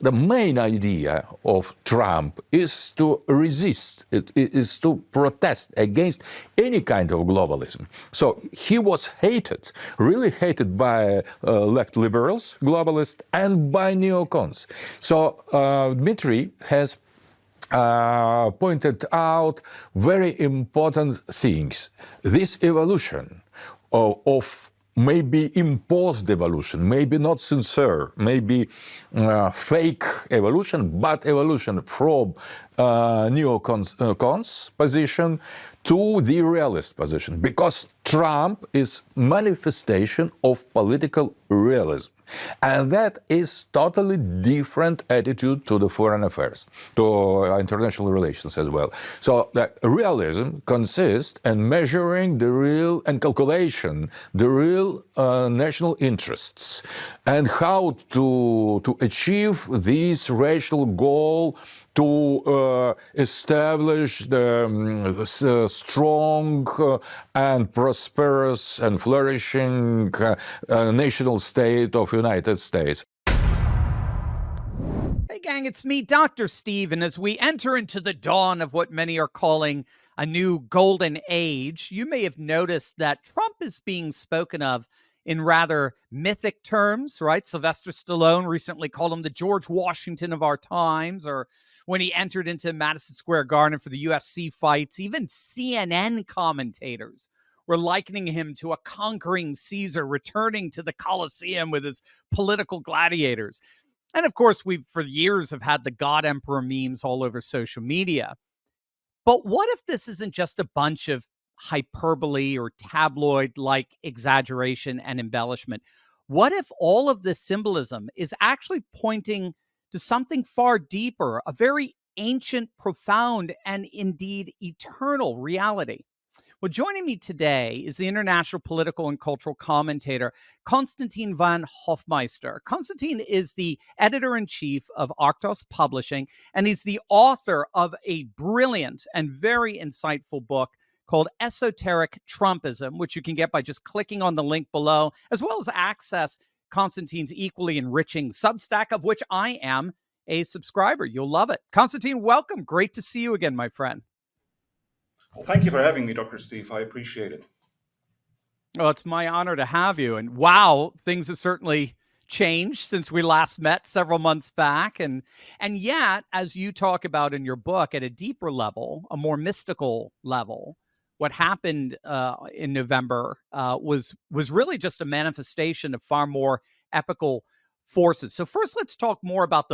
The main idea of Trump is to resist, it is to protest against any kind of globalism. So he was hated, really hated by left liberals, globalists, and by neocons. So Dmitry has pointed out very important things. This evolution of maybe imposed evolution, maybe not sincere, maybe fake evolution, but evolution from neocons position to the realist position, because Trump is manifestation of political realism. And that is totally different attitude to the foreign affairs, to international relations as well. So the realism consists in measuring the real and calculation the real national interests and how to achieve this racial goal to establish the strong and prosperous and flourishing national state of United States. Hey gang, it's me, Dr. Steve, and as we enter into the dawn of what many are calling a new golden age, you may have noticed that Trump is being spoken of in rather mythic terms, right? Sylvester Stallone recently called him the George Washington of our times, or when he entered into Madison Square Garden for the UFC fights, even CNN commentators were likening him to a conquering Caesar returning to the Colosseum with his political gladiators. And of course, we for years have had the God Emperor memes all over social media. But what if this isn't just a bunch of hyperbole or tabloid-like exaggeration and embellishment? What if all of this symbolism is actually pointing to something far deeper, a very ancient, profound, and indeed eternal reality? Well, joining me today is the international political and cultural commentator, Konstantin van Hofmeister. Konstantin is the editor-in-chief of Arctos Publishing, and he's the author of a brilliant and very insightful book called Esoteric Trumpism, which you can get by just clicking on the link below, as well as access Konstantin's equally enriching Substack, of which I am a subscriber. You'll love it. Konstantin, welcome. Great to see you again, my friend. Well, thank you for having me, Dr. Steve. I appreciate it. Well, it's my honor to have you. And wow, things have certainly changed since we last met several months back. And yet, as you talk about in your book, at a deeper level, a more mystical level, what happened in November was really just a manifestation of far more epical forces. So first, let's talk more about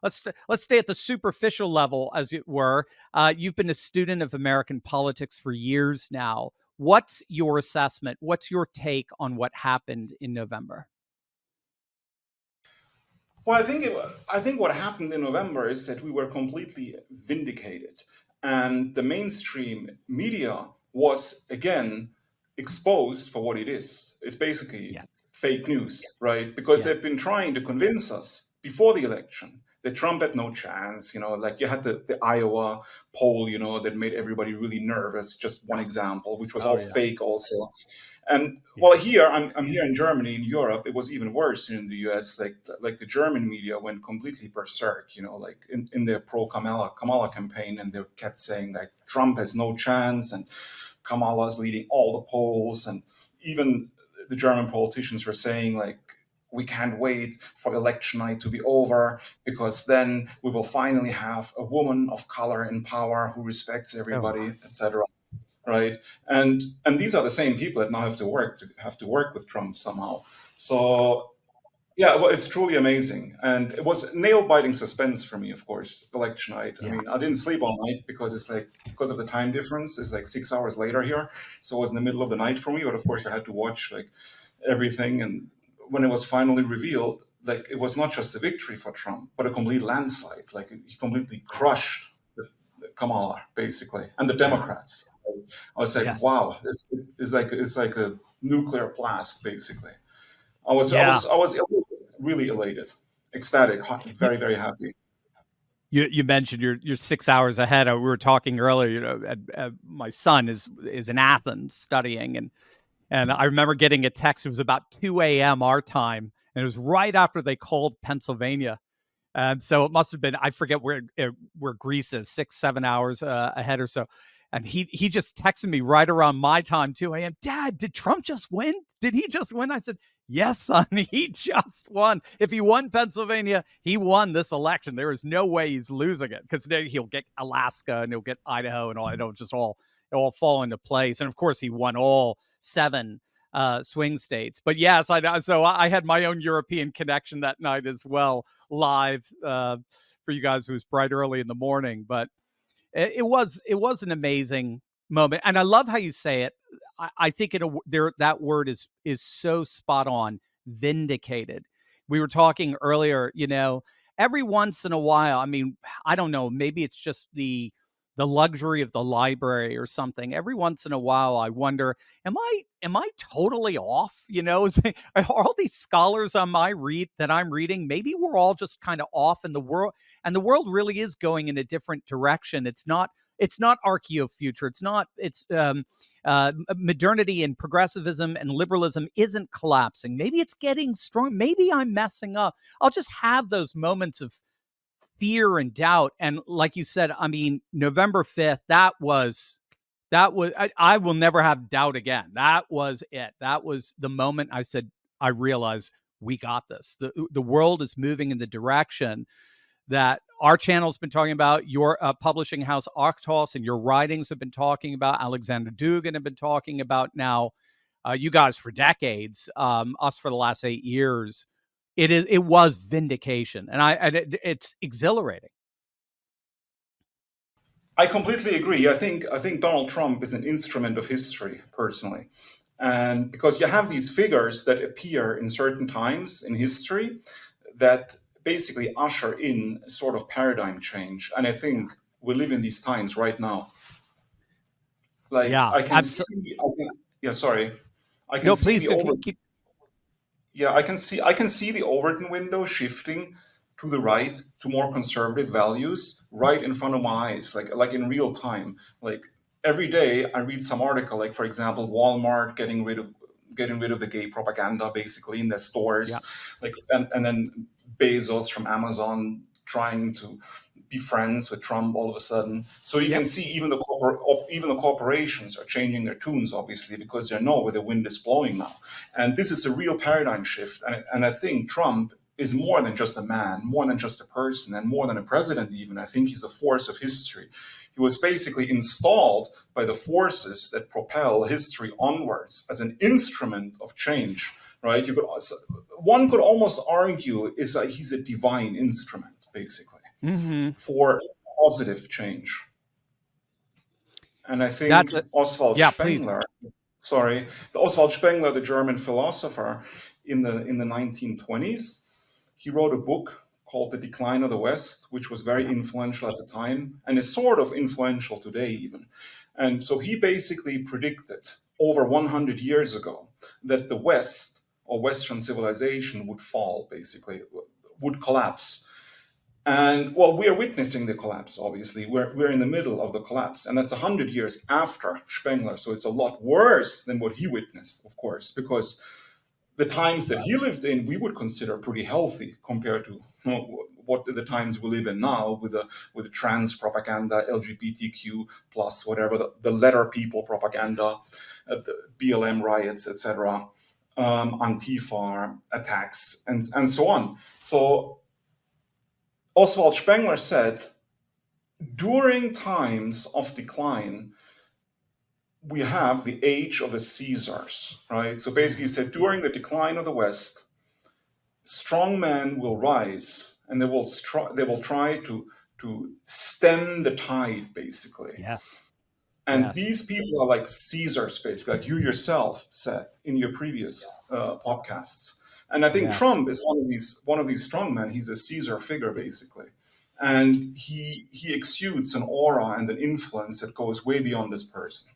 let's stay at the superficial level, as it were. You've been a student of American politics for years now. What's your assessment? What's your take on what happened in November? Well, I think what happened in November is that we were completely vindicated, and the mainstream media was again exposed for what it is. It's basically fake news, right? Because they've been trying to convince us before the election that Trump had no chance. Like you had the Iowa poll, that made everybody really nervous. Just one example, which was fake also. And well, I'm here in Germany, in Europe, it was even worse in the US. Like the German media went completely berserk, like in their pro-Kamala campaign, and they kept saying like Trump has no chance and Kamala's leading all the polls. And even the German politicians were saying like, we can't wait for election night to be over, because then we will finally have a woman of color in power who respects everybody, etc. Right? And these are the same people that now have to work with Trump somehow. So yeah, well, it's truly amazing, and it was nail-biting suspense for me. Of course, election night. I mean, I didn't sleep all night because because of the time difference. It's like 6 hours later here, so it was in the middle of the night for me. But of course, I had to watch like everything, and when it was finally revealed, like it was not just a victory for Trump, but a complete landslide. Like he completely crushed Kamala, basically, and the Democrats. I was like, wow, this is like a nuclear blast, basically. I was really elated, ecstatic, very, very happy. You mentioned you're 6 hours ahead. We were talking earlier. My son is in Athens studying, and I remember getting a text. It was about 2 a.m. our time, and it was right after they called Pennsylvania, And so it must have been, I forget where Greece is, 6-7 hours ahead or so. And he just texted me right around my time, 2 a.m. Dad, did Trump just win? Did he just win? I said, yes, son, he just won. If he won Pennsylvania, he won this election. There is no way he's losing it, because then he'll get Alaska and he'll get Idaho and all. It'll all fall into place. And of course, he won all 7 swing states. But yes, I had my own European connection that night as well, live for you guys. It was bright early in the morning, but it was an amazing moment. And I love how you say it. I think that word is so spot on. Vindicated. We were talking earlier, every once in a while, I mean, I don't know, maybe it's just the luxury of the library or something. Every once in a while, I wonder, am I totally off? Are all these scholars on that I'm reading, maybe we're all just kind of off in the world, and the world really is going in a different direction. It's not archaeofuture. It's modernity and progressivism and liberalism isn't collapsing. Maybe it's getting strong. Maybe I'm messing up. I'll just have those moments of fear and doubt. And like you said, I mean, November 5th, I will never have doubt again. That was it. That was the moment I said, I realized we got this. The world is moving in the direction that our channel's been talking about, your publishing house, Arctos, and your writings have been talking about, Alexander Dugin have been talking about now, you guys for decades, us for the last 8 years. It was vindication, and it's exhilarating. I completely agree. I think Donald Trump is an instrument of history, personally. And because you have these figures that appear in certain times in history that basically usher in a sort of paradigm change. And I think we live in these times right now. Like, Yeah, I can see, sorry. I can no, see please keep. Yeah, I can see the Overton window shifting to the right, to more conservative values, right in front of my eyes, like in real time. Like every day, I read some article, like for example, Walmart getting rid of the gay propaganda basically in their stores, Yeah. like and then Bezos from Amazon trying to be friends with Trump all of a sudden. So you can see even the corporations are changing their tunes, obviously, because they know where the wind is blowing now. And this is a real paradigm shift. And I think Trump is more than just a man, more than just a person, and more than a president even. I think he's a force of history. He was basically installed by the forces that propel history onwards as an instrument of change, right? One could almost argue is that he's a divine instrument, basically, for positive change. And I think Oswald Spengler, the German philosopher in the 1920s, he wrote a book called The Decline of the West, which was very influential at the time and is sort of influential today even. And so he basically predicted over 100 years ago that the West, or Western civilization, would fall, basically, would collapse. And well, we are witnessing the collapse, obviously. We're in the middle of the collapse. And that's 100 years after Spengler. So it's a lot worse than what he witnessed, of course, because the times that he lived in, we would consider pretty healthy compared to what the times we live in now with the trans propaganda, LGBTQ plus whatever, the letter people propaganda, the BLM riots, etc., Antifa attacks, and so on. So Oswald Spengler said, during times of decline, we have the age of the Caesars, right? So basically he said, during the decline of the West, strong men will rise and they will try to stem the tide, basically. Yes. And these people are like Caesars, basically, like you yourself said in your previous podcasts. And I think Trump is one of these strong men. He's a Caesar figure, basically. And he exudes an aura and an influence that goes way beyond this person.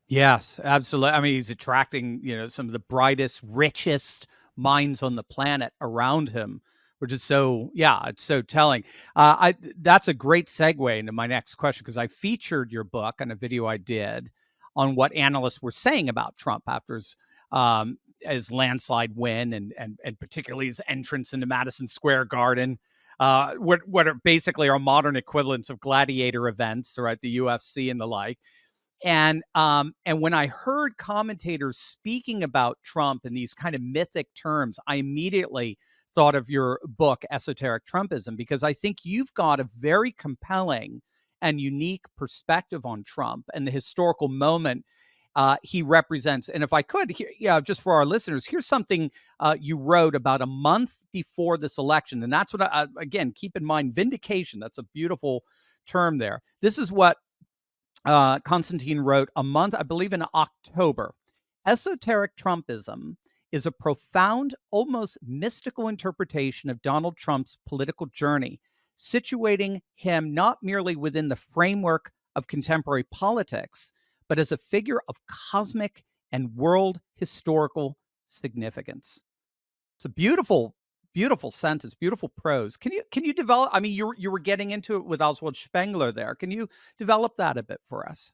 Yes, absolutely. I mean, he's attracting, some of the brightest, richest minds on the planet around him, which is it's so telling. That's a great segue into my next question, because I featured your book on a video I did on what analysts were saying about Trump after his landslide win and particularly his entrance into Madison Square Garden. what are basically our modern equivalents of gladiator events, right? The UFC and the like. And when I heard commentators speaking about Trump in these kind of mythic terms, I immediately thought of your book, Esoteric Trumpism, because I think you've got a very compelling and unique perspective on Trump and the historical moment he represents. And if I could, just for our listeners, here's something you wrote about a month before this election. And that's what, again, keep in mind, vindication. That's a beautiful term there. This is what Constantine wrote a month, I believe in October. Esoteric Trumpism is a profound, almost mystical interpretation of Donald Trump's political journey, situating him not merely within the framework of contemporary politics, but as a figure of cosmic and world historical significance. It's a beautiful, beautiful sentence, beautiful prose. Can you develop? I mean, you were getting into it with Oswald Spengler there. Can you develop that a bit for us?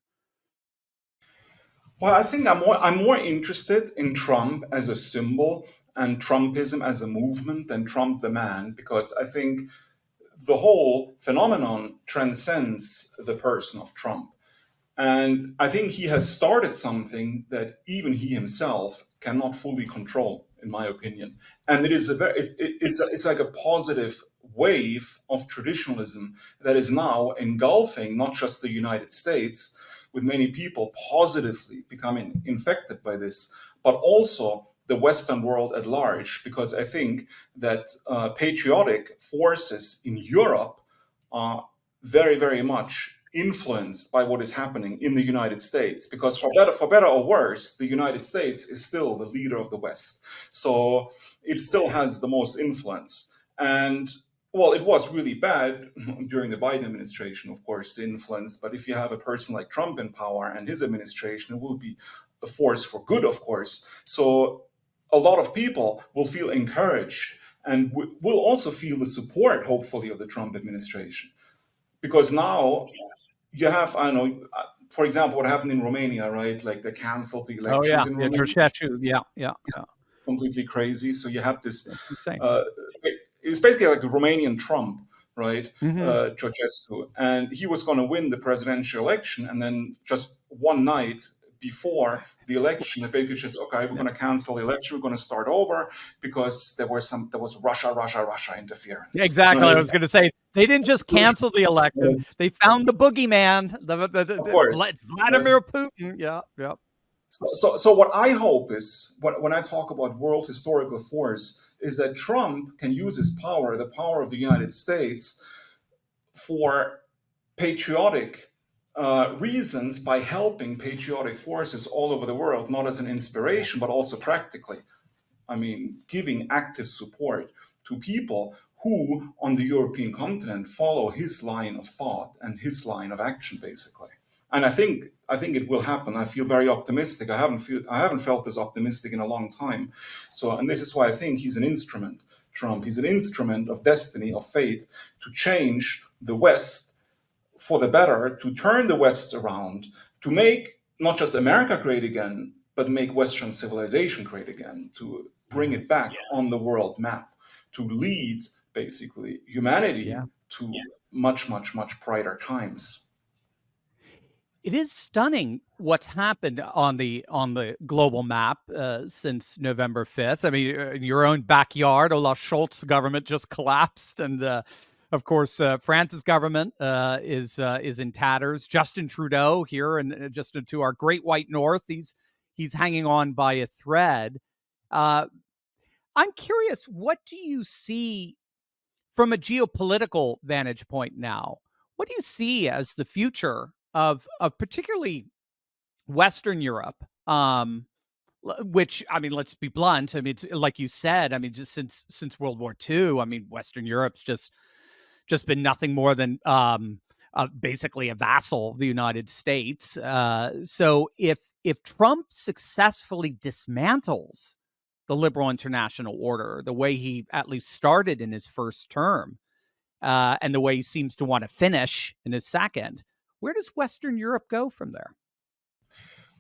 Well, I think I'm more interested in Trump as a symbol and Trumpism as a movement than Trump the man, because I think the whole phenomenon transcends the person of Trump. And I think he has started something that even he himself cannot fully control, in my opinion. And it is it's like a positive wave of traditionalism that is now engulfing not just the United States, with many people positively becoming infected by this, but also the Western world at large. Because I think that patriotic forces in Europe are very, very much influenced by what is happening in the United States, because for better or worse, the United States is still the leader of the West. So it still has the most influence. And well, it was really bad during the Biden administration, of course, the influence. But if you have a person like Trump in power and his administration, it will be a force for good, of course. So a lot of people will feel encouraged and will also feel the support, hopefully, of the Trump administration. Because now you have, I don't know, for example, what happened in Romania, right? Like they canceled the Oh elections yeah, in yeah, Romania. Georgescu. Yeah. Completely crazy. So you have this, That's insane. uh, it's basically like a Romanian Trump, right? Mm-hmm. Georgescu. And he was going to win the presidential election. And then just one night before the election, it basically just, okay, we're going to cancel the election. We're going to start over because there was Russia Yeah, interference. exactly. I was going to say they didn't just cancel the election; they found the boogeyman, Of course. Vladimir Putin. Yeah. So what I hope is, when I talk about world historical force, is that Trump can use his power, the power of the United States, for patriotic reasons, by helping patriotic forces all over the world, not as an inspiration, but also practically. I mean, giving active support to people who on the European continent follow his line of thought and his line of action, basically. And I think it will happen. I feel very optimistic. I haven't felt this optimistic in a long time. So, and this is why I think he's an instrument. Trump. He's an instrument of destiny, of fate, to change the West for the better, to turn the West around, to make not just America great again, but make Western civilization great again, to bring it back on the world map, to lead basically humanity to much, much, much brighter times. It is stunning what's happened on the global map since November 5th. I mean, in your own backyard, Olaf Scholz's government just collapsed, and of course, France's government is in tatters. Justin Trudeau here, and just to our great white north, he's hanging on by a thread. I'm curious, what do you see from a geopolitical vantage point now? What do you see as the future of particularly Western Europe? Which, I mean, let's be blunt. I mean, it's, like you said, I mean, just since World War II, I mean, Western Europe's just been nothing more than basically a vassal of the United States. So if Trump successfully dismantles the liberal international order, the way he at least started in his first term, and the way he seems to want to finish in his second, where does Western Europe go from there?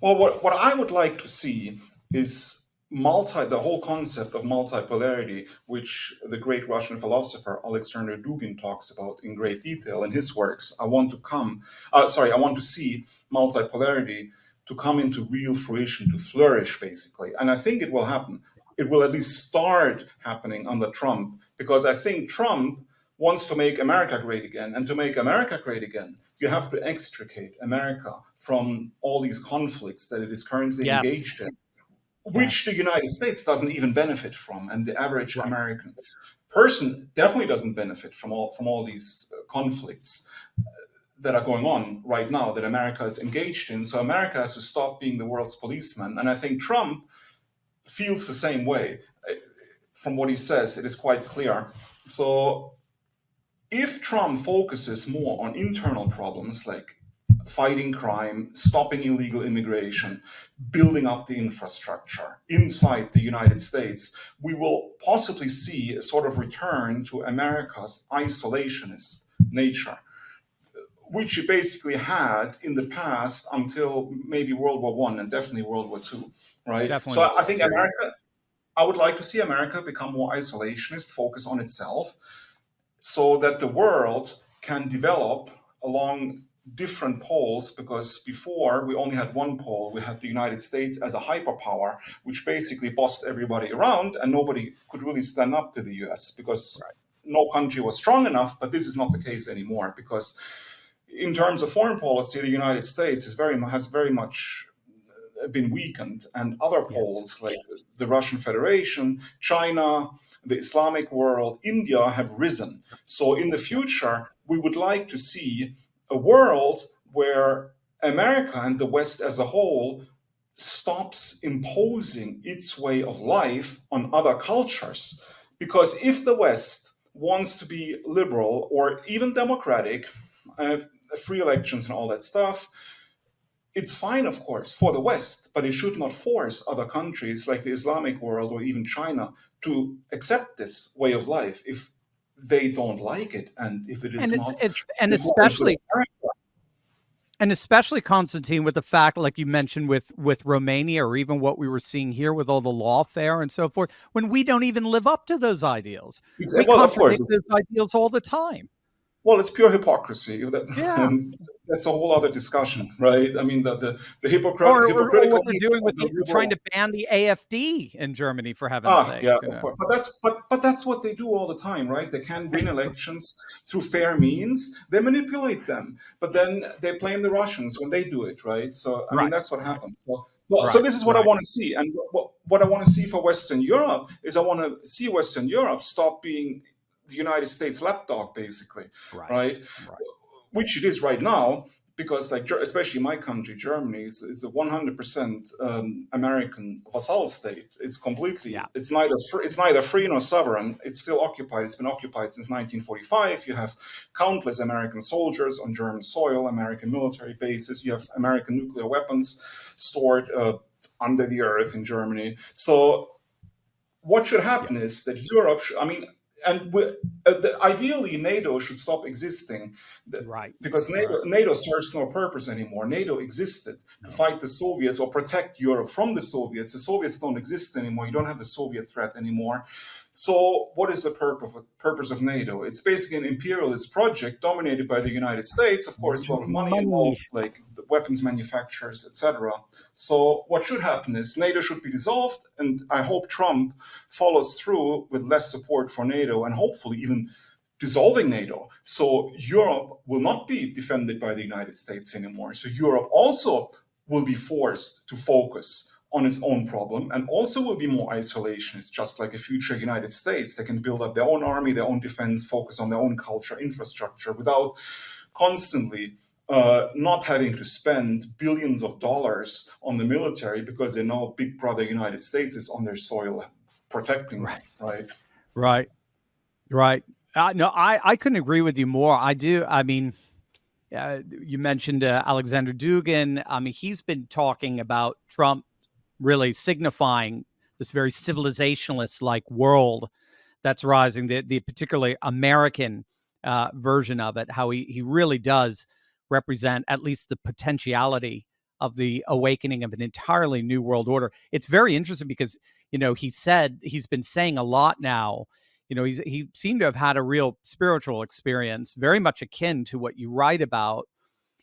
Well, what I would like to see is the whole concept of multipolarity, which the great Russian philosopher Alexander Dugin talks about in great detail in his works. I want to see multipolarity to come into real fruition, to flourish, basically. And I think it will happen. It will at least start happening under Trump, because I think Trump wants to make America great again. And to make America great again, you have to extricate America from all these conflicts that it is currently Yes. engaged in, which Yes. the United States doesn't even benefit from, and the average Right. American person definitely doesn't benefit from all these conflicts that are going on right now that America is engaged in. So America has to stop being the world's policeman, and I think Trump feels the same way. From what he says, it is quite clear. So if Trump focuses more on internal problems like fighting crime, stopping illegal immigration, building up the infrastructure inside the United States, we will possibly see a sort of return to America's isolationist nature, which it basically had in the past until maybe World War One and definitely World War Two, right? Definitely So World I War think II. I would like to see America become more isolationist, focus on itself, so that the world can develop along different poles, because before we only had one pole. We had the United States as a hyperpower, which basically bossed everybody around, and nobody could really stand up to the US because Right. no country was strong enough. But this is not the case anymore, because in terms of foreign policy, the United States has very much been weakened, and other Yes. poles like the Russian Federation, China, the Islamic world, India have risen. So in the Yep. future, we would like to see a world where America and the West as a whole stops imposing its way of life on other cultures. Because if the West wants to be liberal or even democratic, uh, free elections and all that stuff, it's fine, of course, for the West, but it should not force other countries like the Islamic world or even China to accept this way of life if they don't like it, and if it is And it's not it's and in accordance with especially America. And especially, Constantine, with the fact, like you mentioned, with Romania, or even what we were seeing here with all the lawfare and so forth, when we don't even live up to those ideals. We Well, of course, contradict those ideals all the time. it's pure hypocrisy. Yeah. That's a whole other discussion, right? I mean, the Or hypocritical what they're nature doing of with the trying liberal. to ban the AfD in Germany, for heaven's Yeah, sakes. of course. But that's what they do all the time, right? They can win elections through fair means. They manipulate them, but then they blame the Russians when they do it, right? So I mean, Right. that's what Right. happens. So Right. this is what I Right. want to see, and what I want to see for Western Europe is I want to see Western Europe stop being the United States lapdog, basically, Right. right? Right. Which it is right now, because like especially my country, Germany, is a 100% American vassal state. Yeah. It's neither free nor sovereign. It's still occupied. It's been occupied since 1945. You have countless American soldiers on German soil, American military bases. You have American nuclear weapons stored under the earth in Germany. So what should Yeah. happen is that Europe, I mean, and ideally NATO should stop existing, Right. because Right. NATO serves no purpose anymore. NATO existed to No. fight the Soviets or protect Europe from the Soviets. The Soviets don't exist anymore. You don't have the Soviet threat anymore. So what is the purpose of NATO? It's basically an imperialist project dominated by the United States, of course, a lot of money Money. involved, like the weapons manufacturers, etc. So what should happen is NATO should be dissolved, and I hope Trump follows through with less support for NATO and hopefully even dissolving NATO. So Europe will not be defended by the United States anymore. So Europe also will be forced to focus on its own problem and also will be more isolationist, just like a future United States. They can build up their own army, their own defense, focus on their own culture, infrastructure without constantly not having to spend billions of dollars on the military, because they know Big Brother United States is on their soil protecting them, Right. right? Right. Right. No, I couldn't agree with you more. I do. I mean, you mentioned Alexander Dugin. I mean, he's been talking about Trump really signifying this very civilizationalist like world that's rising, the particularly American version of it, how he really does represent at least the potentiality of the awakening of an entirely new world order. It's very interesting because he said he's been saying a lot now. He seemed to have had a real spiritual experience, very much akin to what you write about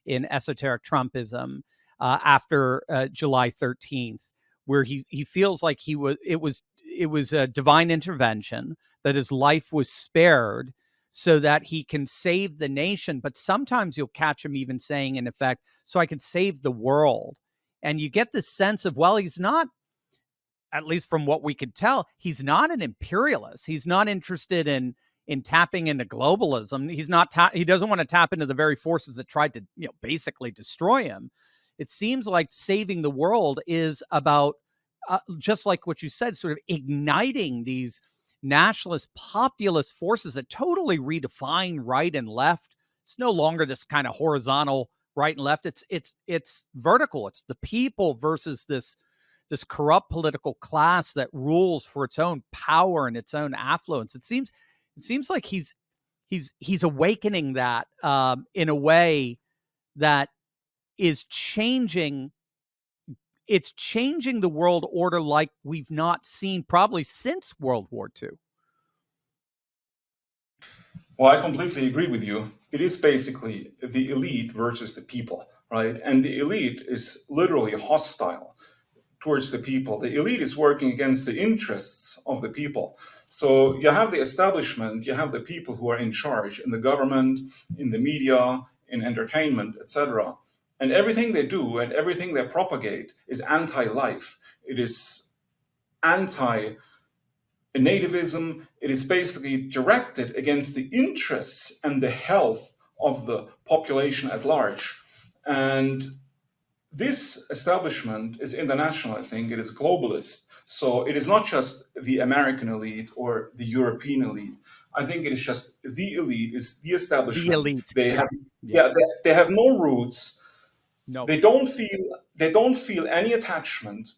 in Esoteric Trumpism after July 13th, where he feels like it was a divine intervention, that his life was spared so that he can save the nation. But sometimes you'll catch him even saying, in effect, so I can save the world. And you get this sense of, well, he's not, at least from what we could tell, he's not an imperialist. He's not interested in tapping into globalism. He doesn't want to tap into the very forces that tried to, basically destroy him. It seems like saving the world is about, just like what you said, sort of igniting these nationalist populist forces that totally redefine right and left. It's no longer this kind of horizontal right and left. It's vertical. It's the people versus this corrupt political class that rules for its own power and its own affluence. It seems like he's awakening that in a way that is changing. It's changing the world order like we've not seen probably since World War II. Well, I completely agree with you. It is basically the elite versus the people, right? And the elite is literally hostile towards the people. The elite is working against the interests of the people. So you have the establishment, you have the people who are in charge in the government, in the media, in entertainment, etc. And everything they do and everything they propagate is anti-life. It is anti-nativism. It is basically directed against the interests and the health of the population at large. And this establishment is international, I think. It is globalist. So it is not just the American elite or the European elite. I think it is just the elite, is the establishment. The elite. They have, they have no roots. No. They don't feel any attachment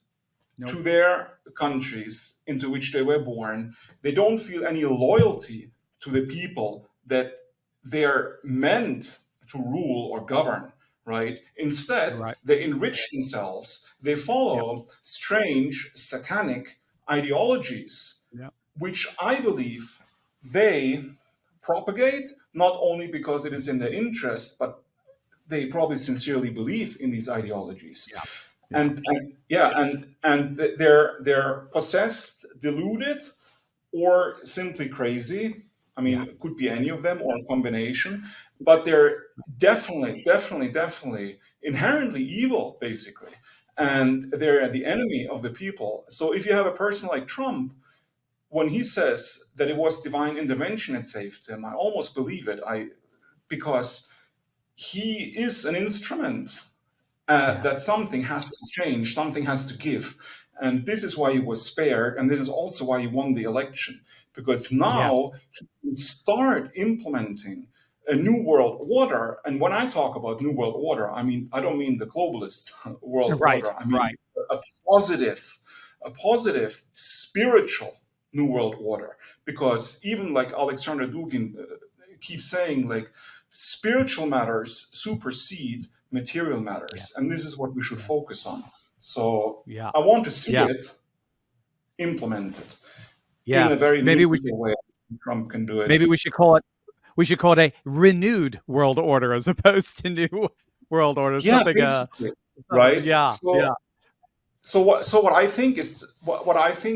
to their countries into which they were born. They don't feel any loyalty to the people that they're meant to rule or govern. Right? Instead, they enrich themselves. They follow strange satanic ideologies, which I believe they propagate, not only because it is in their interest, but they probably sincerely believe in these ideologies. And they're possessed, deluded, or simply crazy. I mean, it could be any of them or a combination, but they're definitely inherently evil, basically. And they're the enemy of the people. So if you have a person like Trump, when he says that it was divine intervention that saved him, I almost believe it. Because he is an instrument that something has to change, something has to give. And this is why he was spared, and this is also why he won the election, because now he can start implementing a new world order. And when I talk about new world order, I mean, I don't mean the globalist world order. I mean a positive, spiritual new world order. Because even like Alexander Dugin keeps saying, like, spiritual matters supersede material matters, and this is what we should focus on. So I want to see it implemented in a very meaningful way. Trump can do it. Maybe we should call it a renewed world order as opposed to new world order. Right? So what I think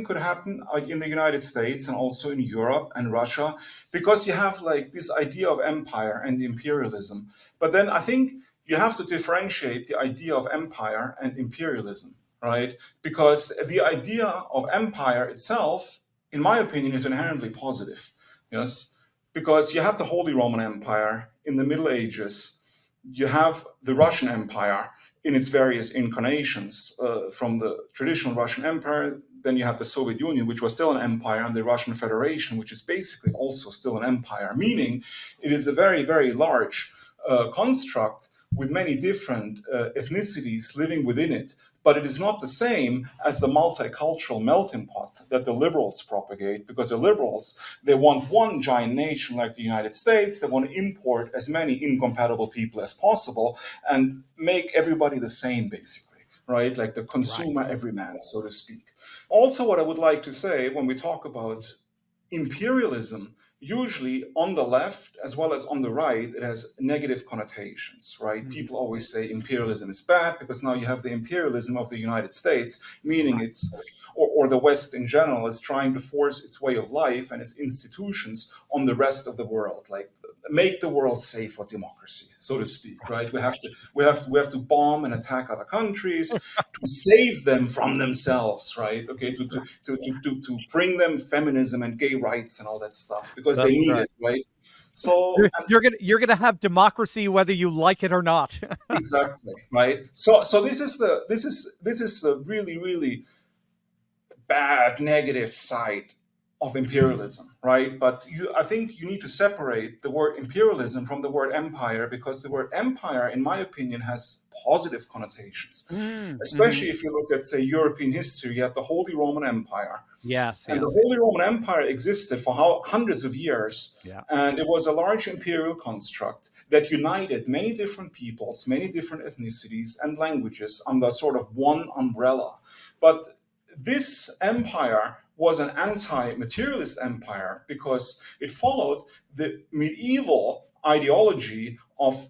could happen, like in the United States and also in Europe and Russia, because you have like this idea of empire and imperialism. But then I think you have to differentiate the idea of empire and imperialism, right? Because the idea of empire itself, in my opinion, is inherently positive. Yes, because you have the Holy Roman Empire in the Middle Ages, you have the Russian Empire in its various incarnations, from the traditional Russian Empire. Then you have the Soviet Union, which was still an empire, and the Russian Federation, which is basically also still an empire, meaning it is a very, very large construct with many different ethnicities living within it. But it is not the same as the multicultural melting pot that the liberals propagate, because the liberals, they want one giant nation like the United States. They want to import as many incompatible people as possible and make everybody the same, basically, right? Like the consumer everyman, so to speak. Also, what I would like to say when we talk about imperialism, usually on the left as well as on the right, it has negative connotations, right? Mhm. People always say imperialism is bad because now you have the imperialism of the United States, meaning Right. or the West in general is trying to force its way of life and its institutions on the rest of the world, like make the world safe for democracy, so to speak, right? We have to bomb and attack other countries to save them from themselves, right? Okay, to bring them feminism and gay rights and all that stuff because they That's need right. it, right? So You're gonna have democracy whether you like it or not. exactly, right? So this is the really really bad negative side of imperialism, right? But I think you need to separate the word imperialism from the word empire because the word empire, in my opinion, has positive connotations. Mm-hmm. Especially if you look at, say, European history, you had the Holy Roman Empire. Yes, And the yes. Holy Roman Empire existed for hundreds of years. Yeah. And it was a large imperial construct that united many different peoples, many different ethnicities and languages under sort of one umbrella. But this empire was an anti-materialist empire because it followed the medieval ideology of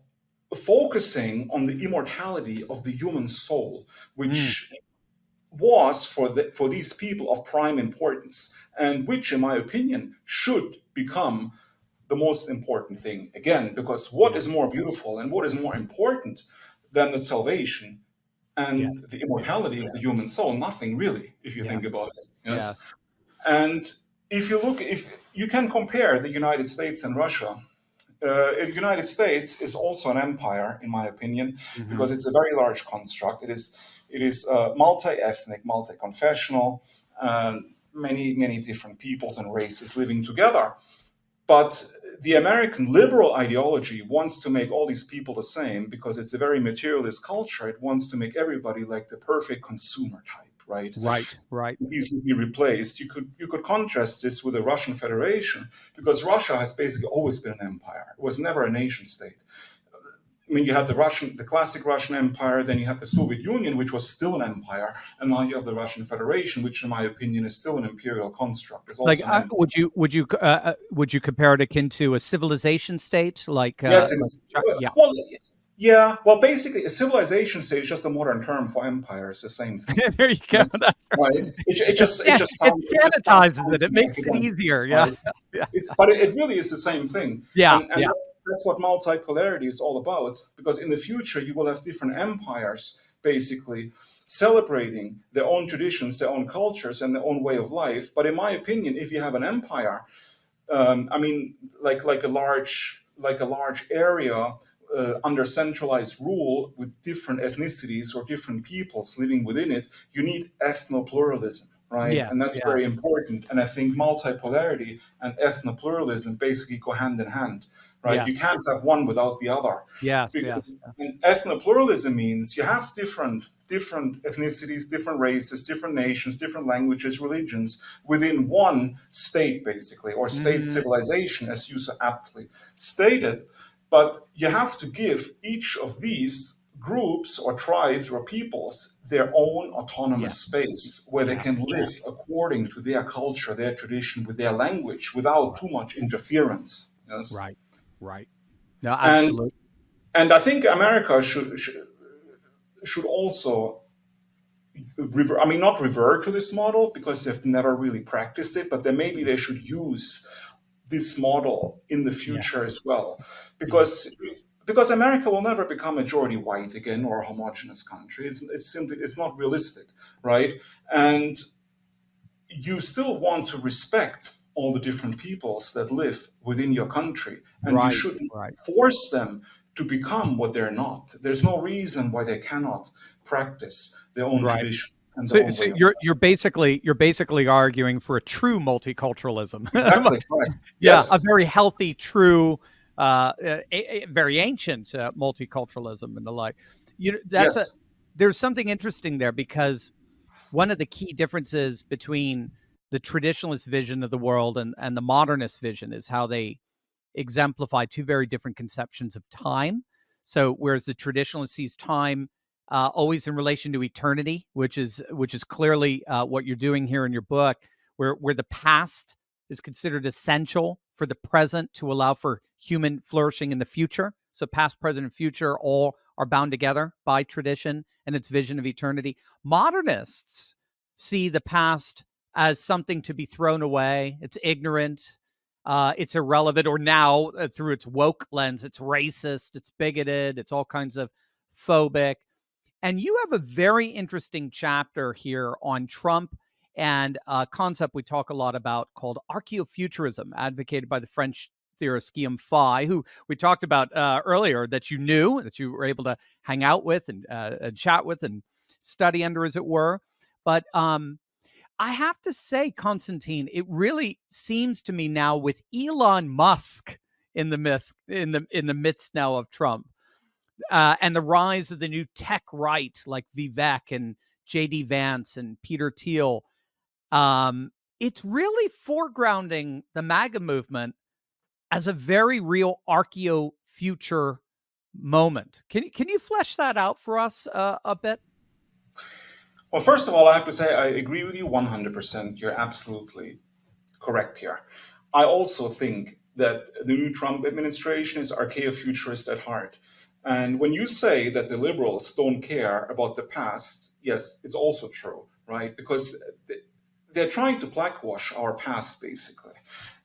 focusing on the immortality of the human soul, Mm. which was for these people of prime importance, and which, in my opinion, should become the most important thing again. Because what Yeah. is more beautiful and what is more important than the salvation Yeah. and the immortality of the human soul? Nothing really, if you Yeah. think about it. Yeah. Yes, and if you can compare the United States and Russia, the United States is also an empire, in my opinion, Hmm. because it's a very large construct. It is multi-ethnic, multi-confessional, many different peoples and races living together. But the American liberal ideology wants to make all these people the same because it's a very materialist culture. It wants to make everybody like the perfect consumer type, right? Right. Right. Easily be replaced. You could contrast this with the Russian Federation because Russia has basically always been an empire. It was never a nation state. I mean, you had the classic Russian Empire, then you had the Soviet Union, which was still an empire, and now you have the Russian Federation, which, in my opinion, is still an imperial construct. It's Like, also an empire. would you compare it akin to a civilization state, Yes, like it's Yeah. well, yeah. Well, basically, a civilization state is just a modern term for empire. It's the same thing. There you go. Yes, That's right. right. It It just kind of sanitizes it. sounds It more makes it academic, easier. Yeah. right? Yeah. But it really is the same thing, Yeah. and Yeah. that's what multipolarity is all about. Because in the future, you will have different empires, basically celebrating their own traditions, their own cultures, and their own way of life. But in my opinion, if you have an empire, I mean, like a large area under centralized rule with different ethnicities or different peoples living within it, you need ethnopluralism, right? Yes. And that's Yes. very important. And I think multipolarity and ethnopluralism basically go hand in hand, right? You Yes. can't have one without the other. Yes. Because, Yes. and ethnopluralism means you have different ethnicities, different races, different nations, different languages, religions within one state, basically, or state Mm, civilization, as you so aptly stated. But you have to give each of these groups or tribes or peoples their own autonomous yes. space where they Yes. can live according to their culture, their tradition, with their language without Right. too much interference. Yes. Right. Right. No, And absolutely. and I think America should also I mean, not revert to this model because they've never really practiced it, but then maybe they should use this model in the Yeah. future as well, Yeah. because America will never become majority white again or a homogenous country. It's not realistic, right? And you still want to respect all the different peoples that live within your country, and you Right. shouldn't Right. force them to become what they're not. There's no reason why they cannot practice their own Right. tradition and their So, own so way of you're basically arguing for a true multiculturalism. exactly correct. Yeah, a Yes, very healthy, true, very ancient multiculturalism and the like. yes, There's something interesting there because one of the key differences between the traditionalist vision of the world and the modernist vision is how they exemplify two very different conceptions of time. So, whereas the traditionalist sees time always in relation to eternity, which is clearly what you're doing here in your book, where the past is considered essential for the present to allow for human flourishing in the future. So past, present, and future all are bound together by tradition and its vision of eternity. Modernists see the past as something to be thrown away. It's ignorant. It's irrelevant, or now through its woke lens, it's racist, it's bigoted, it's all kinds of phobic. And you have a very interesting chapter here on Trump and a concept we talk a lot about called archaeofuturism, advocated by the French theorist Guillaume Faye, who we talked about earlier, that you knew, that you were able to hang out with and chat with and study under, as it were. But I have to say, Konstantin, it really seems to me now, with Elon Musk in the midst now of Trump, and the rise of the new tech right like Vivek and J.D. Vance and Peter Thiel, it's really foregrounding the MAGA movement as a very real archaeo-future moment. Can you flesh that out for us a bit? Well, first of all, I have to say I agree with you 100%. You're absolutely correct here. I also think that the new Trump administration is archaeofuturist at heart. And when you say that the liberals don't care about the past, yes, it's also true, right? Because they're trying to blackwash our past, basically.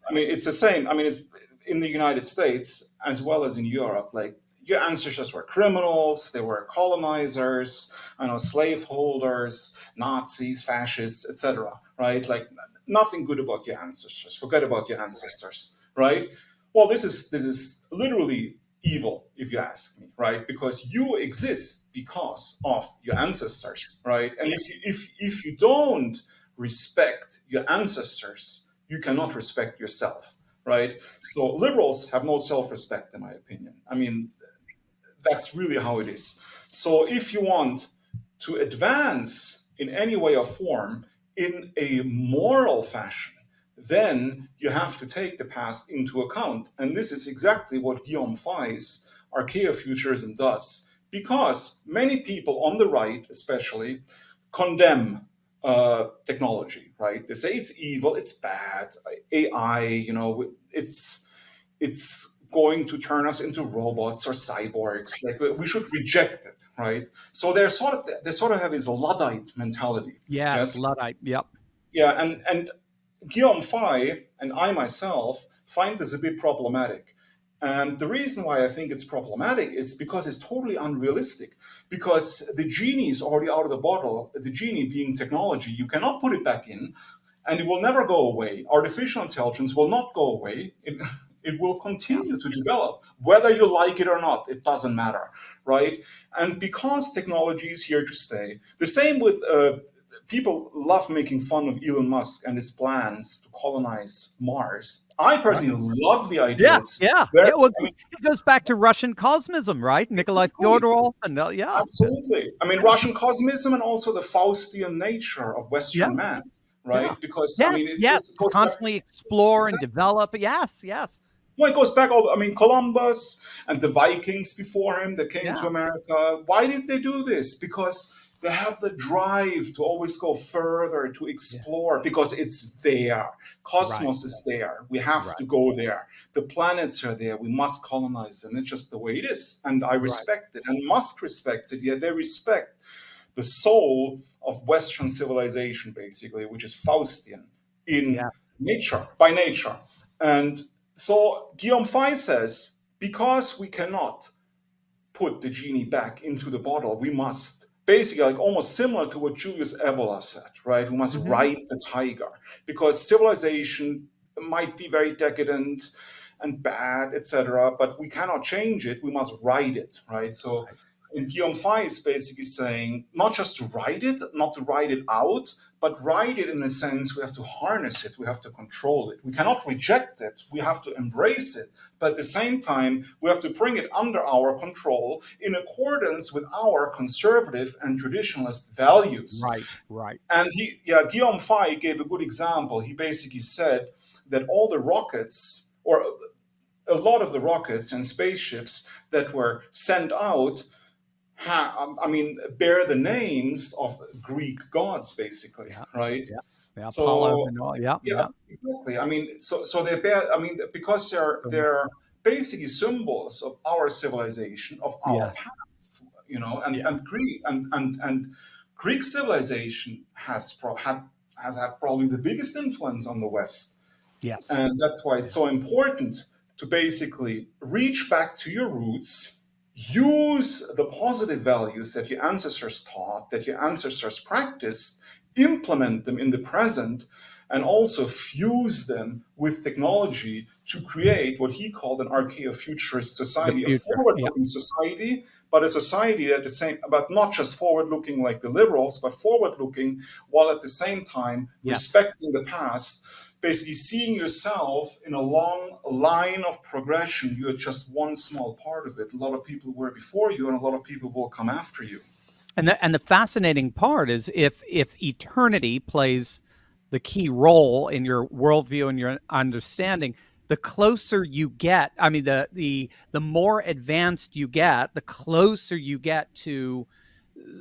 I mean, it's the same. I mean, it's in the United States as well as in Europe. Like, your ancestors were criminals, they were colonizers, I know, slaveholders, Nazis, fascists, etc. Right? Like, nothing good about your ancestors. Forget about your ancestors, right? Well, this is literally evil, if you ask me, right? Because you exist because of your ancestors, right? And if you don't respect your ancestors, you cannot respect yourself, right? So liberals have no self-respect, in my opinion. I mean, that's really how it is. So if you want to advance in any way or form in a moral fashion, then you have to take the past into account. And this is exactly what Guillaume Faye's archaeofuturism does, because many people on the right, especially, condemn technology, right? They say it's evil, it's bad, AI, it's going to turn us into robots or cyborgs. Like, we should reject it, right? So they sort of have this Luddite mentality. Yes, Yes, Luddite. Yep. yeah, and Guillaume Faye and I myself find this a bit problematic. And the reason why I think it's problematic is because it's totally unrealistic. Because the genie is already out of the bottle, the genie being technology, you cannot put it back in, and it will never go away. Artificial intelligence will not go away. It will continue to develop, whether you like it or not, it doesn't matter, right? And because technology is here to stay, the same with people love making fun of Elon Musk and his plans to colonize Mars. I personally love the idea. Yeah, It's yeah, very, yeah. Well, I mean, it goes back to Russian cosmism, right? Nikolai absolutely. Fyodorov, and yeah, Absolutely. I mean, Russian cosmism and also the Faustian nature of yeah, Western man, yeah. right? Because, I Yes, mean, yes. it To goes back. constantly explore and develop. Yes, yes. Well, it goes back all. I mean, Columbus and the Vikings before him that came to Yeah, America. Why did they do this? Because they have the drive to always go further, to yeah. explore, because it's there. Right, Cosmos is there. We have right, to go there. The planets are there. We must colonize them. It's just the way it is. And I right. respect it. And Musk respects it. Yet they respect the soul of Western civilization, basically, which is Faustian in Yeah. nature, by nature. And so Guillaume Faye says, because we cannot put the genie back into the bottle, we must basically, like, almost similar to what Julius Evola said, right? We must Hmm. ride the tiger, because civilization might be very decadent and bad, etc., but we cannot change it. We must ride it, right? So, Right. and Guillaume Faye is basically saying not just to ride it, not to ride it out, but ride it in a sense we have to harness it, we have to control it. We cannot reject it, we have to embrace it. But at the same time, we have to bring it under our control in accordance with our conservative and traditionalist values. Right, right. And Guillaume Faye gave a good example. He basically said that all the rockets, or a lot of the rockets and spaceships that were sent out, bear the names of Greek gods, basically, Yeah. right? Yeah. Yeah. Apollo So and all. Yeah. yeah, Yeah. exactly. So they bear. Because they're basically symbols of our civilization, of our Yes. past. And Yeah. Greek civilization has had probably the biggest influence on the West, Yes. and that's why it's so important to basically reach back to your roots, use the positive values that your ancestors taught, that your ancestors practiced, implement them in the present, and also fuse them with technology to create what he called an archaeofuturist The society, a future. Yeah. forward-looking society, but a society that is same, but not just forward-looking like the liberals, but forward-looking while at the same time Yes. respecting the past, basically seeing yourself in a long line of progression. You are just one small part of it. A lot of people were before you, and a lot of people will come after you. And the fascinating part is if eternity plays the key role in your worldview and your understanding, the closer you get, I mean, the more advanced you get, the closer you get to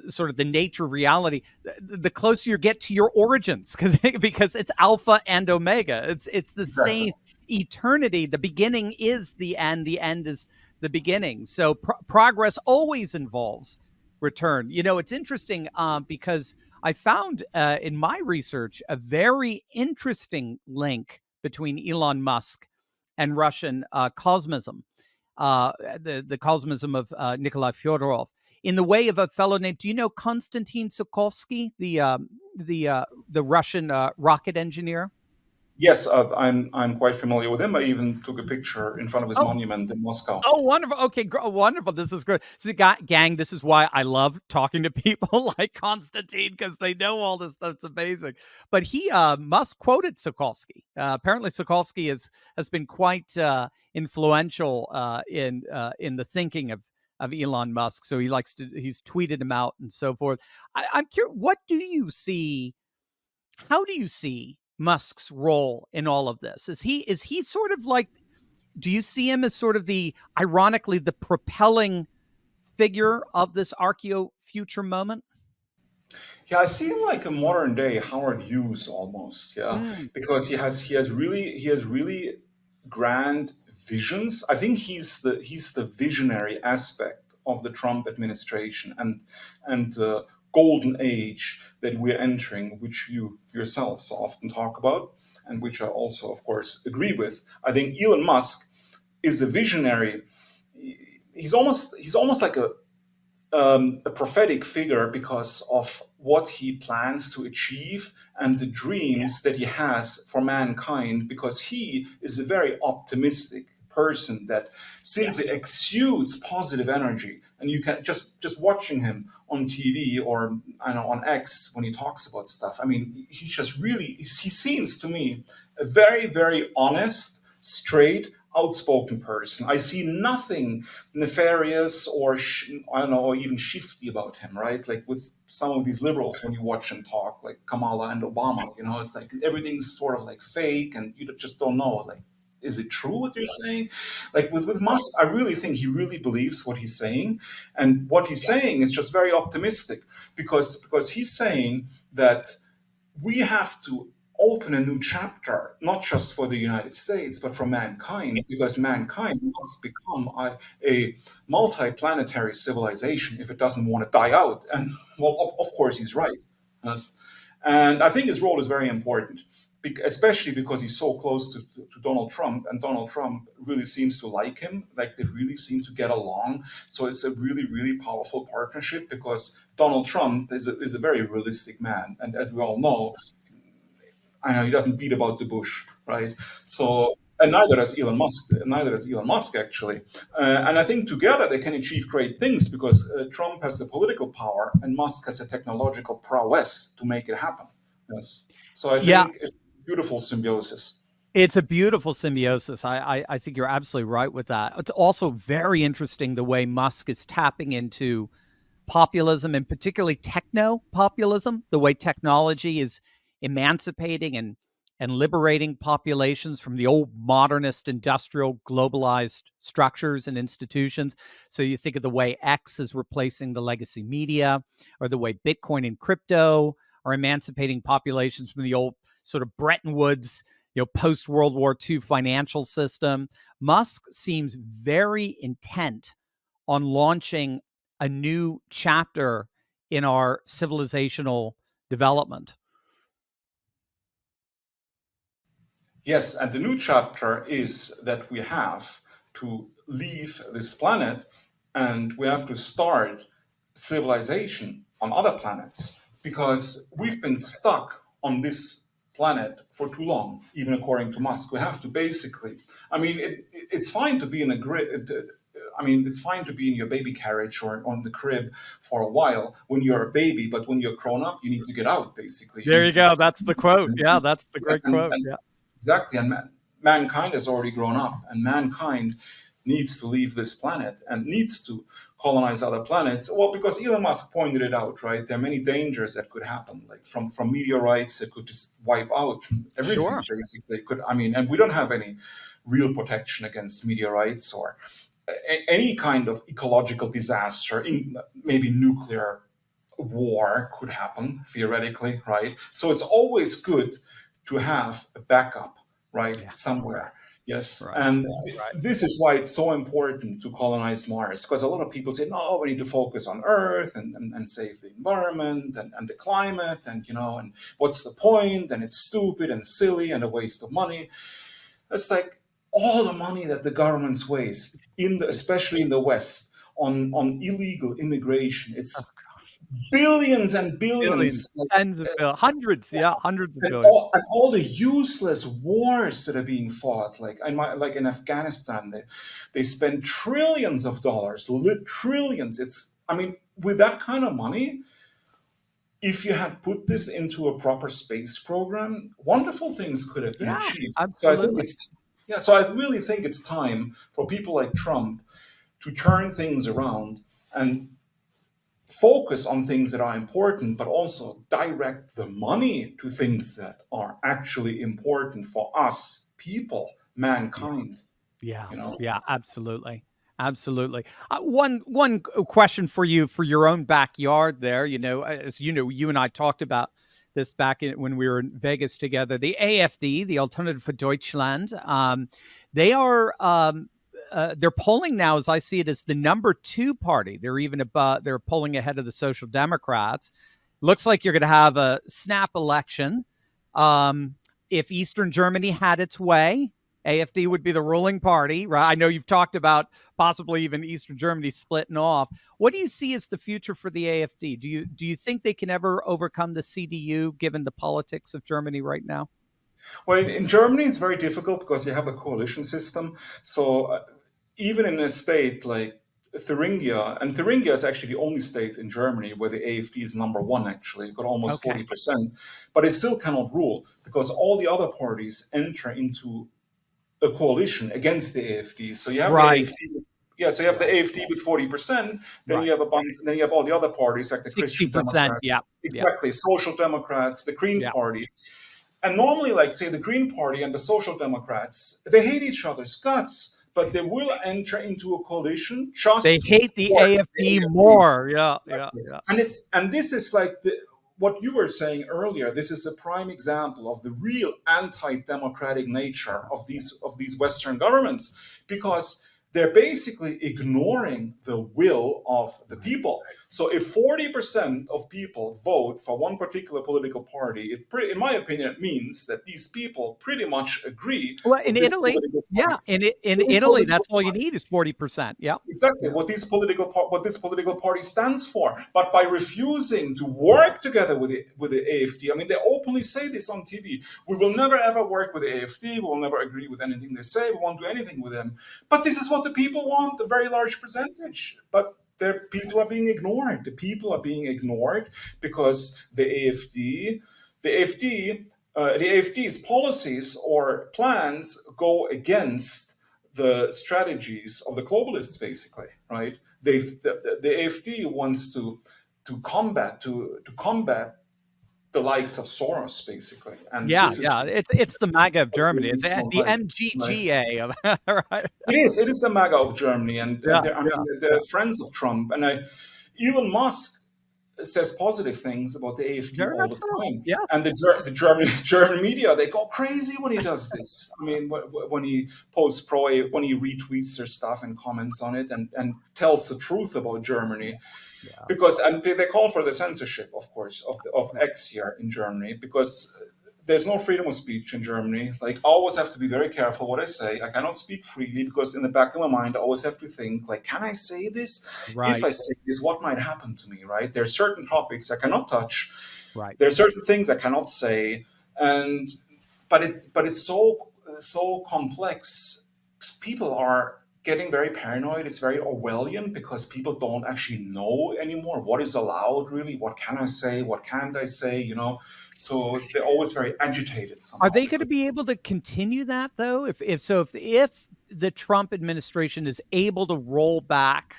sort of the nature of reality, the closer you get to your origins, because it's alpha and omega. It's the Exactly. same eternity. The beginning is the end is the beginning. So progress always involves return. It's interesting because I found in my research a very interesting link between Elon Musk and Russian cosmism, the cosmism of Nikolai Fyodorov, in the way of a fellow named, do you know Konstantin Tsiolkovsky, the Russian rocket engineer? Yes, I'm quite familiar with him. I even took a picture in front of his Oh, monument in Moscow. oh, wonderful. Okay, wonderful. This is great. So, gang, this is why I love talking to people like Konstantin, because they know all this stuff. It's amazing. But Musk quoted Tsiolkovsky. Apparently, Tsiolkovsky has been quite influential in the thinking of Elon Musk. So he's tweeted him out and so forth. I'm curious, what do you see? How do you see Musk's role in all of this? Is he sort of like, do you see him as sort of ironically, the propelling figure of this archeo future moment? Yeah, I see him like a modern day Howard Hughes almost. Yeah, Mm, because he has really grand visions. I think he's the visionary aspect of the Trump administration and golden age that we're entering, which you yourself so often talk about, and which I also, of course, agree with. I think Elon Musk is a visionary. He's almost like a prophetic figure because of what he plans to achieve and the yeah. dreams that he has for mankind, because he is a very optimistic person that simply Yes. exudes positive energy, and you can just watching him on TV, or I know on X, when he talks about stuff. He just really, he seems to me a very, very honest, straight, outspoken person. I see nothing nefarious or I don't know, or even shifty about him, right? Like with some of these liberals, when you watch them talk, like Kamala and Obama, it's like everything's sort of like fake, and you just don't know, like, is it true what they're saying? Like with Musk, I really think he really believes what he's saying, and what he's saying is just very optimistic, because he's saying that we have to open a new chapter, not just for the United States, but for mankind, because mankind must become a multi-planetary civilization if it doesn't want to die out. And well, of course, he's right. Yes. And I think his role is very important, especially because he's so close to Donald Trump, and Donald Trump really seems to like him, like they really seem to get along. So it's a really, really powerful partnership, because Donald Trump is a very realistic man. And as we all know, I know he doesn't beat about the bush, right? So, and neither does Elon Musk actually. And I think together they can achieve great things, because Trump has the political power and Musk has the technological prowess to make it happen. Yes. So I Yeah, think it's beautiful symbiosis. it's a beautiful symbiosis. I think you're absolutely right with that. It's also very interesting the way Musk is tapping into populism, and particularly techno populism, the way technology is emancipating and and liberating populations from the old modernist, industrial, globalized structures and institutions. So you think of the way X is replacing the legacy media, or the way Bitcoin and crypto are emancipating populations from the old sort of Bretton Woods, post World War II financial system. Musk seems very intent on launching a new chapter in our civilizational development. Yes, and the new chapter is that we have to leave this planet and we have to start civilization on other planets because we've been stuck on this planet for too long, even according to Musk. We have to basically, it's fine to be in a grid. It's fine to be in your baby carriage or on the crib for a while when you're a baby, but when you're grown up, you need to get out, basically. There you go. That's the quote. Yeah, that's the great and, quote. and Yeah. Exactly. And mankind has already grown up, and mankind needs to leave this planet and needs to colonize other planets. Well, because Elon Musk pointed it out, right? There are many dangers that could happen, like from meteorites that could just wipe out everything, Sure. basically. And we don't have any real protection against meteorites or any kind of ecological disaster, maybe nuclear war could happen theoretically, right? So it's always good to have a backup, right, Yeah. somewhere. Yes, Right. and Right. this is why it's so important to colonize Mars, because a lot of people say, no, we need to focus on Earth and save the environment and the climate, and what's the point? And it's stupid and silly and a waste of money. It's like all the money that the governments waste, especially in the West, on illegal immigration. It's billions and Billions, billions, tens of billions, hundreds. Yeah, hundreds of and billions. all the useless wars that are being fought, like in Afghanistan, they spend trillions of dollars, trillions. With that kind of money, if you had put this into a proper space program, wonderful things could have been Yeah, achieved. absolutely. So I really think it's time for people like Trump to turn things around and focus on things that are important, but also direct the money to things that are actually important for us people, mankind. Yeah, You know, yeah, absolutely. Absolutely. One question for you for your own backyard there, as you and I talked about this when we were in Vegas together. The AfD, the Alternative for Deutschland, they are they're polling now, as I see it, as the #2 party. They're polling ahead of the Social Democrats. Looks like you're going to have a snap election. If Eastern Germany had its way, AfD would be the ruling party, right? I know you've talked about possibly even Eastern Germany splitting off. What do you see as the future for the AfD? Do you think they can ever overcome the CDU given the politics of Germany right now? well, in Germany it's very difficult because you have a coalition system. So even in a state like Thuringia, and Thuringia is actually the only state in Germany where the AfD is #1. Actually, got almost Okay. 40%, but it still cannot rule because all the other parties enter into a coalition against the AfD. So you have Right. the AfD. Yeah, so you have the AfD with 40%. Then Right. you have then you have all the other parties like the Christian 60%. Democrats, Yeah. Yeah. exactly, Social Democrats, the Green Yeah. Party, and normally, like say the Green Party and the Social Democrats, they hate each other's guts, but they will enter into a coalition They just hate the for the AfD AfD. more. Yeah. Yeah. Exactly. Yeah. And this is like what you were saying earlier. This is a prime example of the real anti-democratic nature of these Western governments because they're basically ignoring the will of the people. So if 40% of people vote for one particular political party, in my opinion, it means that these people pretty much agree Well, in with this Italy, political yeah, party. in With this Italy, political that's all you party. need is 40%. Yeah. Exactly Yeah. what this political party stands for. But by refusing to work together with the AfD, they openly say this on TV. We will never ever work with the AfD. We will never agree with anything they say. We won't do anything with them. But this is what the people want, a very large percentage. But people are being ignored. The people are being ignored because the AfD's policies or plans go against the strategies of the globalists, basically, right? The AfD wants to combat the likes of Soros, basically. And Yeah, this is yeah. It's the MAGA of Germany. It's not the like, right. MGGA of right. It is the MAGA of Germany, and Yeah, they're, I mean, yeah, yeah. they're friends of Trump. And Elon Musk says positive things about the AfD Very all much the so. time, Yes. and the German German media, they go crazy when he does this. I mean, when he posts when he retweets their stuff and comments on it, and tells the truth about Germany, Yeah. because and they call for the censorship, of course, of Right. X here in Germany, because there's no freedom of speech in Germany. Like, I always have to be very careful what I say. I cannot speak freely, because in the back of my mind, I always have to think, like, can I say this? If Right. I say this, what might happen to me, right? There are certain topics I cannot touch. Right. There are certain things I cannot say, and but it's so complex. People are getting very paranoid. It's very Orwellian, because people don't actually know anymore what is allowed, really. What can I say? What can't I say? So they're always very agitated Are somehow, they going to because be able to continue that though? If the Trump administration is able to roll back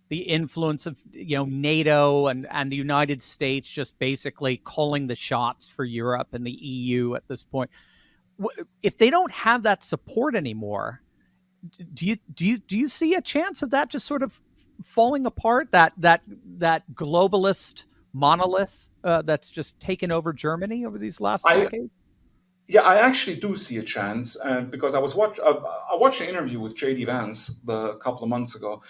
the influence of NATO and the United States just basically calling the shots for Europe and the EU at this point, if they don't have that support anymore, do you see a chance of that just sort of falling apart? That globalist monolith that's just taken over Germany over these last I decades? yeah, I actually do see a chance, because I watched an interview with JD Vance a couple of months ago,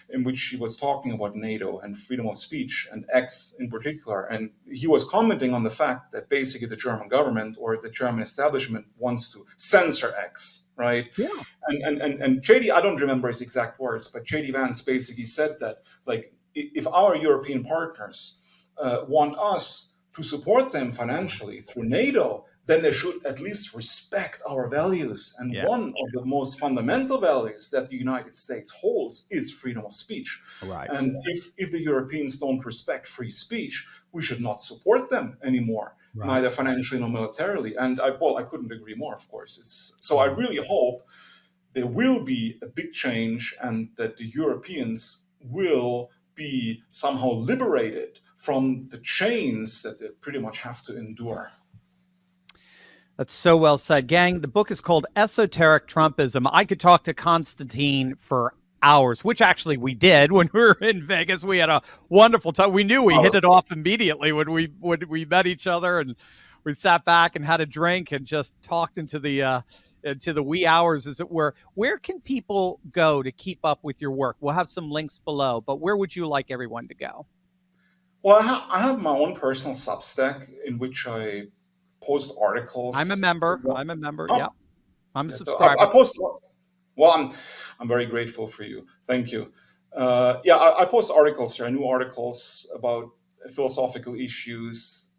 in which he was talking about NATO and freedom of speech and X in particular, and he was commenting on the fact that basically the German government or the German establishment wants to censor X, right? Yeah. And JD, I don't remember his exact words, but JD Vance basically said that, like, if our European partners want us to support them financially through NATO, then they should at least respect our values. And Yeah. one of the most fundamental values that the United States holds is freedom of speech. Right. And if the Europeans don't respect free speech, we should not support them anymore, Right. neither financially nor militarily. And I couldn't agree more, of course. So I really hope there will be a big change, and that the Europeans will be somehow liberated from the chains that they pretty much have to endure. That's so well said, gang. The book is called Esoteric Trumpism. I could talk to Constantine for hours, which actually we did when we were in Vegas. We had a wonderful time. We knew we hit it off immediately when we met each other, and we sat back and had a drink and just talked into the wee hours, as it were. Where can people go to keep up with your work? We'll have some links below, but where would you like everyone to go? Well, I have my own personal Substack in which I post articles. I'm a member. Yeah, Oh, I'm a yeah, so I subscriber. post. Well, I'm very grateful for you. Thank you. I post articles here, new articles about philosophical issues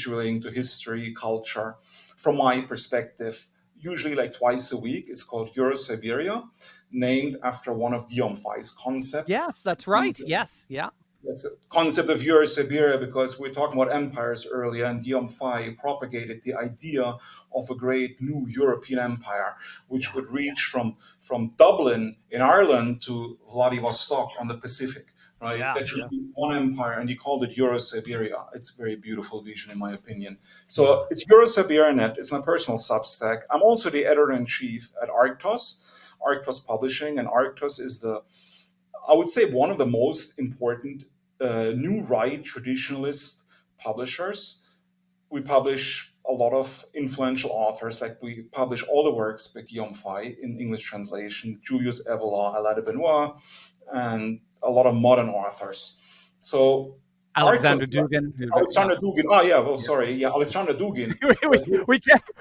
relating to history, culture, from my perspective. Usually, like twice a week. It's called Euro-Siberia, named after one of Guillaume Fay's concepts. Yes, that's right. Yes, yeah. That's the concept of Euro-Siberia, because we were talking about empires earlier, and Guillaume Fay propagated the idea of a great new European empire, which would reach from Dublin in Ireland to Vladivostok on the Pacific. Right, Yeah, that should yeah. be one empire, and he called it Euro-Siberia. It's a very beautiful vision, in my opinion. So it's Euro-Siberia.net. It's my personal Substack. I'm also the editor-in-chief at Arctos Publishing, and Arctos is I would say, one of the most important new right traditionalist publishers. We publish a lot of influential authors, like we publish all the works by Guillaume Fay in English translation, Julius Evola, Alain de Benoit, and a lot of modern authors. So Alexander Dugin. Alexander Dugin. Oh yeah, well, sorry, yeah, Alexander Dugin.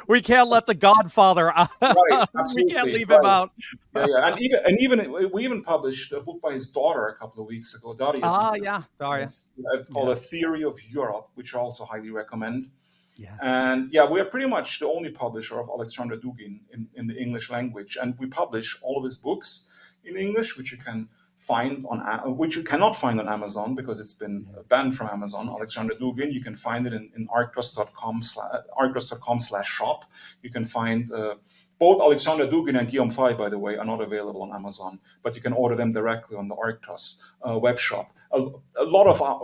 we can't let the Godfather. Right, We can't absolutely, leave him right. out. Yeah, and even we even published a book by his daughter a couple of weeks ago, Daria. Yeah, Daria. It's called A Theory of Europe, which I also highly recommend. Yes. And yeah, we are pretty much the only publisher of Alexander Dugin in the English language, and we publish all of his books in English, which you cannot find on Amazon, because it's been banned from Amazon. Alexander Dugin, you can find it in arctos.com/shop. You can find both Alexander Dugin and Guillaume Fay, by the way, are not available on Amazon, but you can order them directly on the Arctos web shop.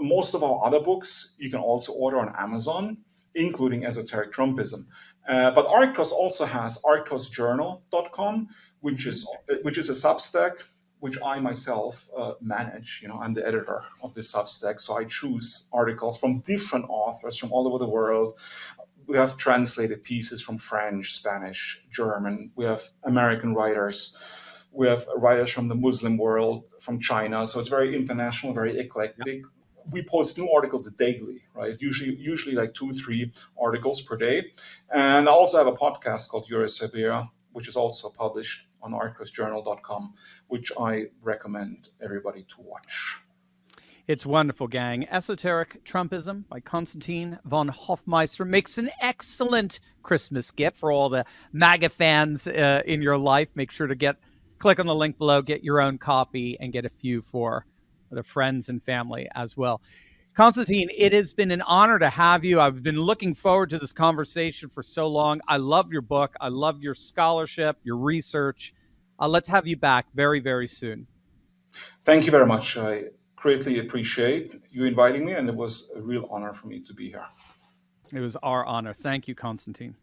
Most of our other books you can also order on Amazon. including esoteric Trumpism. But Arcos also has arcosjournal.com, which is a Substack which I myself manage. I'm the editor of this Substack, so I choose articles from different authors from all over the world. We have translated pieces from French, Spanish, German. We have American writers. We have writers from the Muslim world, from China. So it's very international, very eclectic. We post new articles daily, right? Usually like 2-3 articles per day. And I also have a podcast called Eurosibia, which is also published on arcosjournal.com, which I recommend everybody to watch. It's wonderful, gang. Esoteric Trumpism by Konstantin von Hofmeister makes an excellent Christmas gift for all the MAGA fans in your life. Make sure to click on the link below, get your own copy, and get a few for the friends and family as well. Konstantin, it has been an honor to have you. I've been looking forward to this conversation for so long. I love your book. I love your scholarship, your research. Let's have you back very, very soon. Thank you very much. I greatly appreciate you inviting me, and it was a real honor for me to be here. It was our honor. Thank you, Konstantin.